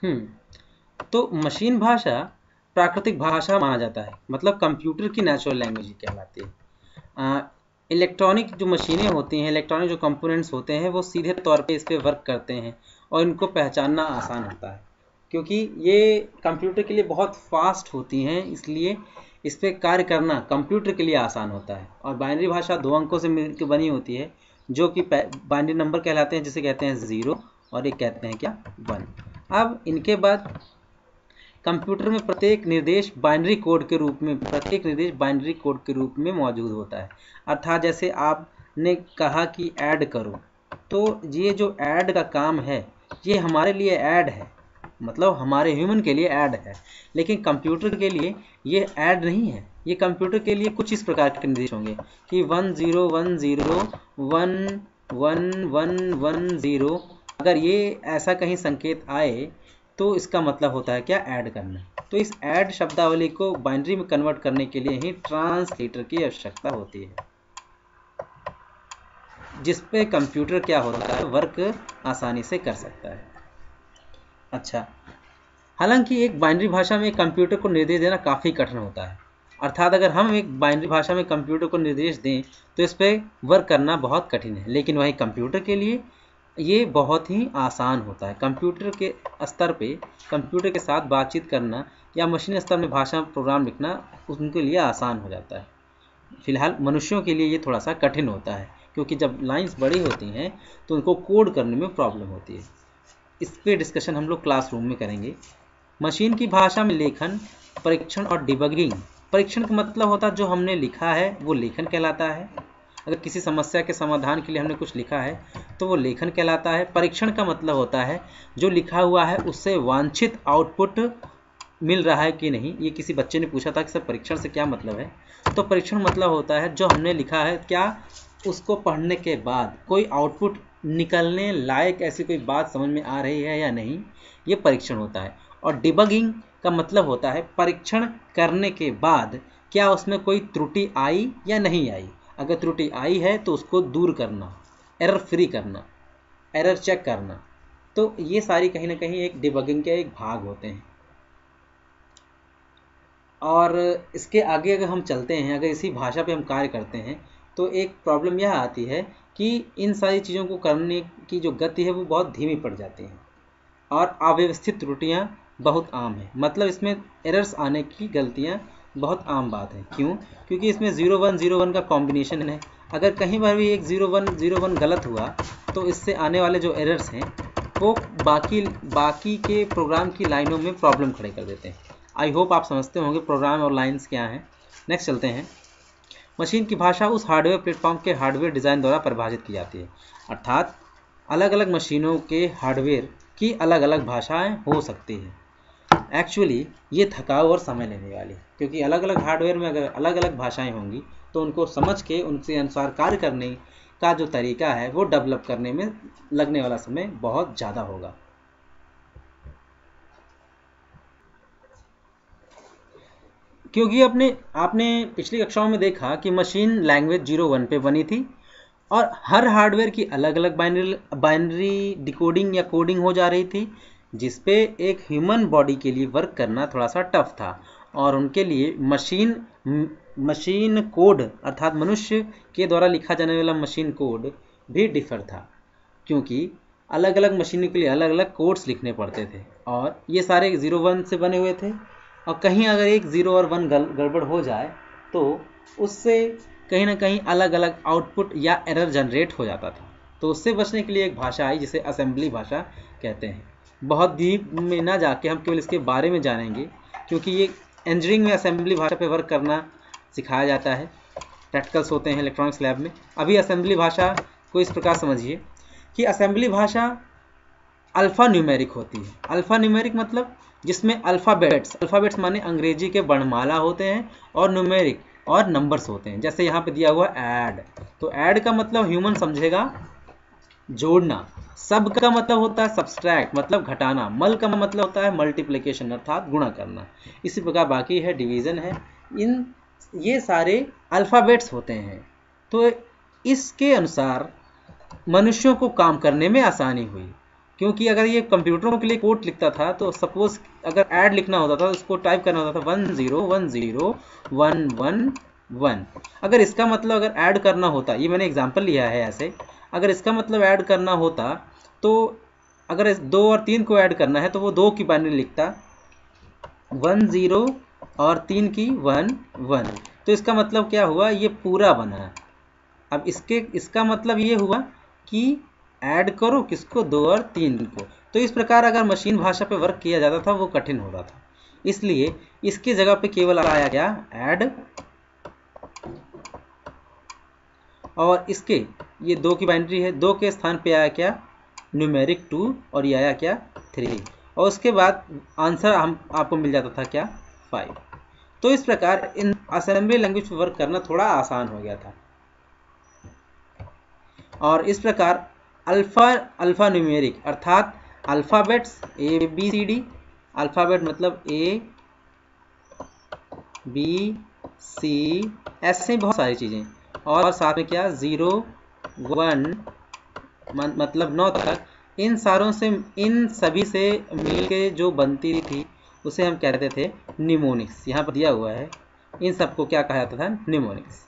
तो मशीन भाषा प्राकृतिक भाषा माना जाता है, मतलब कंप्यूटर की नेचुरल लैंग्वेज कहलाती है। इलेक्ट्रॉनिक जो मशीनें होती हैं, इलेक्ट्रॉनिक जो कंपोनेंट्स होते हैं, वो सीधे तौर पे इस पे वर्क करते हैं और इनको पहचानना आसान होता है, क्योंकि ये कंप्यूटर के लिए बहुत फास्ट होती हैं, इसलिए इस पे कार्य करना कंप्यूटर के लिए आसान होता है। और बाइनरी भाषा 2 अंकों से मिलकर बनी होती है, जो कि बाइनरी नंबर कहलाते हैं, जिसे कहते हैं 0 और एक कहते हैं क्या 1। अब इनके बाद कंप्यूटर में प्रत्येक निर्देश बाइनरी कोड के रूप में मौजूद होता है। अर्थात जैसे आपने कहा कि ऐड करो, तो ये जो ऐड का काम है ये हमारे लिए ऐड है, मतलब हमारे ह्यूमन के लिए ऐड है, लेकिन कंप्यूटर के लिए ये ऐड नहीं है। ये कंप्यूटर के लिए कुछ इस प्रकार के निर्देश होंगे कि 1010 111110। अगर ये ऐसा कहीं संकेत आए तो इसका मतलब होता है क्या, ऐड करना। तो इस ऐड शब्दावली को बाइनरी में कन्वर्ट करने के लिए ही ट्रांसलेटर की आवश्यकता होती है, जिस पे कंप्यूटर क्या होता है, वर्क आसानी से कर सकता है। अच्छा, हालांकि एक बाइनरी भाषा में कंप्यूटर को निर्देश देना काफ़ी कठिन होता है। अर्थात अगर हम एक बाइनरी भाषा में कंप्यूटर को निर्देश दें तो इस पर वर्क करना बहुत कठिन है, लेकिन वहीं कंप्यूटर के लिए ये बहुत ही आसान होता है। कंप्यूटर के स्तर पे कंप्यूटर के साथ बातचीत करना या मशीन स्तर में भाषा प्रोग्राम लिखना उनके लिए आसान हो जाता है। फिलहाल मनुष्यों के लिए ये थोड़ा सा कठिन होता है, क्योंकि जब लाइंस बड़ी होती हैं तो उनको कोड करने में प्रॉब्लम होती है। इस पे डिस्कशन हम लोग क्लासरूम में करेंगे। मशीन की भाषा में लेखन, परीक्षण और डिबगिंग। परीक्षण का मतलब होता है जो हमने लिखा है वो लेखन कहलाता है। अगर किसी समस्या के समाधान के लिए हमने कुछ लिखा है तो वो लेखन कहलाता है। परीक्षण का मतलब होता है जो लिखा हुआ है उससे वांछित आउटपुट मिल रहा है कि नहीं। ये किसी बच्चे ने पूछा था कि सर परीक्षण से क्या मतलब है, तो परीक्षण मतलब होता है जो हमने लिखा है क्या उसको पढ़ने के बाद कोई आउटपुट निकलने लायक ऐसी कोई बात समझ में आ रही है या नहीं, ये परीक्षण होता है। और डिबगिंग का मतलब होता है परीक्षण करने के बाद क्या उसमें कोई त्रुटि आई या नहीं आई। अगर त्रुटि आई है तो उसको दूर करना, एरर फ्री करना, एरर चेक करना। तो ये सारी कहीं ना कहीं एक डिबगिंग के एक भाग होते हैं। और इसके आगे अगर हम चलते हैं, अगर इसी भाषा पे हम कार्य करते हैं तो एक प्रॉब्लम यह आती है कि इन सारी चीज़ों को करने की जो गति है वो बहुत धीमी पड़ जाती है और अव्यवस्थित त्रुटियां बहुत आम है। मतलब इसमें एरर्स आने की गलतियां बहुत आम बात है। क्यों? क्योंकि इसमें 0101 का कॉम्बिनेशन है। अगर कहीं बार भी एक 0101 गलत हुआ तो इससे आने वाले जो एरर्स हैं वो बाकी के प्रोग्राम की लाइनों में प्रॉब्लम खड़े कर देते हैं। आई होप आप समझते होंगे प्रोग्राम और लाइन्स क्या हैं। नेक्स्ट चलते हैं। मशीन की भाषा उस हार्डवेयर प्लेटफॉर्म के हार्डवेयर डिज़ाइन द्वारा परिभाषित की जाती है। अर्थात अलग अलग मशीनों के हार्डवेयर की अलग अलग भाषाएं हो सकती हैं। एक्चुअली ये थकाऊ और समय लेने वाली, क्योंकि अलग अलग हार्डवेयर में अगर अलग अलग भाषाएं होंगी तो उनको समझ के उनके अनुसार कार्य करने का जो तरीका है वो डेवलप करने में लगने वाला समय बहुत ज़्यादा होगा। क्योंकि आपने पिछली कक्षाओं में देखा कि मशीन लैंग्वेज 01 पे बनी थी और हर हार्डवेयर की अलग अलग बाइनरी डिकोडिंग या कोडिंग हो जा रही थी, जिसपे एक ह्यूमन बॉडी के लिए वर्क करना थोड़ा सा टफ था। और उनके लिए मशीन कोड अर्थात मनुष्य के द्वारा लिखा जाने वाला मशीन कोड भी डिफर था, क्योंकि अलग अलग मशीनों के लिए अलग अलग कोड्स लिखने पड़ते थे और ये सारे 01 से बने हुए थे। और कहीं अगर एक 0 और 1 गड़बड़ हो जाए तो उससे कहीं ना कहीं अलग अलग आउटपुट या एरर जनरेट हो जाता था। तो उससे बचने के लिए एक भाषा आई जिसे असेंबली भाषा कहते हैं। बहुत डीप में ना जाके हम केवल इसके बारे में जानेंगे, क्योंकि ये इंजीनियरिंग में असेंबली भाषा पे वर्क करना सिखाया जाता है, प्रैक्टिकल्स होते हैं इलेक्ट्रॉनिक्स लैब में। अभी असेंबली भाषा को इस प्रकार समझिए कि असेंबली भाषा अल्फ़ा न्यूमेरिक होती है। अल्फ़ा न्यूमेरिक मतलब जिसमें अल्फ़ाबेट्स माने अंग्रेजी के वर्णमाला होते हैं और न्यूमेरिक और नंबर्स होते हैं। जैसे यहाँ पे दिया हुआ ऐड, तो ऐड का मतलब ह्यूमन समझेगा जोड़ना। सब का मतलब होता है सब्सट्रैक्ट मतलब घटाना। मल का मतलब होता है मल्टीप्लिकेशन अर्थात गुणा करना। इसी प्रकार बाकी है डिवीज़न है। ये सारे अल्फ़ाबेट्स होते हैं। तो इसके अनुसार मनुष्यों को काम करने में आसानी हुई क्योंकि अगर ये कंप्यूटरों के लिए कोड लिखता था तो सपोज अगर ऐड लिखना होता था उसको टाइप करना होता था 1010111। अगर इसका मतलब अगर ऐड करना होता, ये मैंने एग्जांपल लिया है ऐसे, अगर इसका मतलब ऐड करना होता तो अगर 2 और 3 को ऐड करना है तो वो 2 की बाइनरी लिखता, 10 और 3 की 11। तो इसका मतलब क्या हुआ, ये पूरा बना। अब इसका मतलब ये हुआ कि ऐड करो किसको, 2 और 3 को। तो इस प्रकार अगर मशीन भाषा पे वर्क किया जाता था वो कठिन हो रहा था, इसलिए इसकी जगह पे केवल आया क्या, ऐड, और इसके ये 2 की बाइनरी है, 2 के स्थान पे आया क्या, न्यूमेरिक 2, और ये आया क्या, 3, और उसके बाद आंसर हम आपको मिल जाता था क्या, 5। तो इस प्रकार इन असेंबली लैंग्वेज पे वर्क करना थोड़ा आसान हो गया था। और इस प्रकार अल्फा न्यूमेरिक अर्थात अल्फ़ाबेट्स ABCD, अल्फ़ाबेट मतलब A B C, ऐसे बहुत सारी चीज़ें, और साथ में क्या 0 1 मतलब 9 तक, इन सभी से मिलके जो बनती थी उसे हम कहते थे निमोनिक्स। यहाँ पर दिया हुआ है, इन सबको क्या कहा जाता था, निमोनिक्स।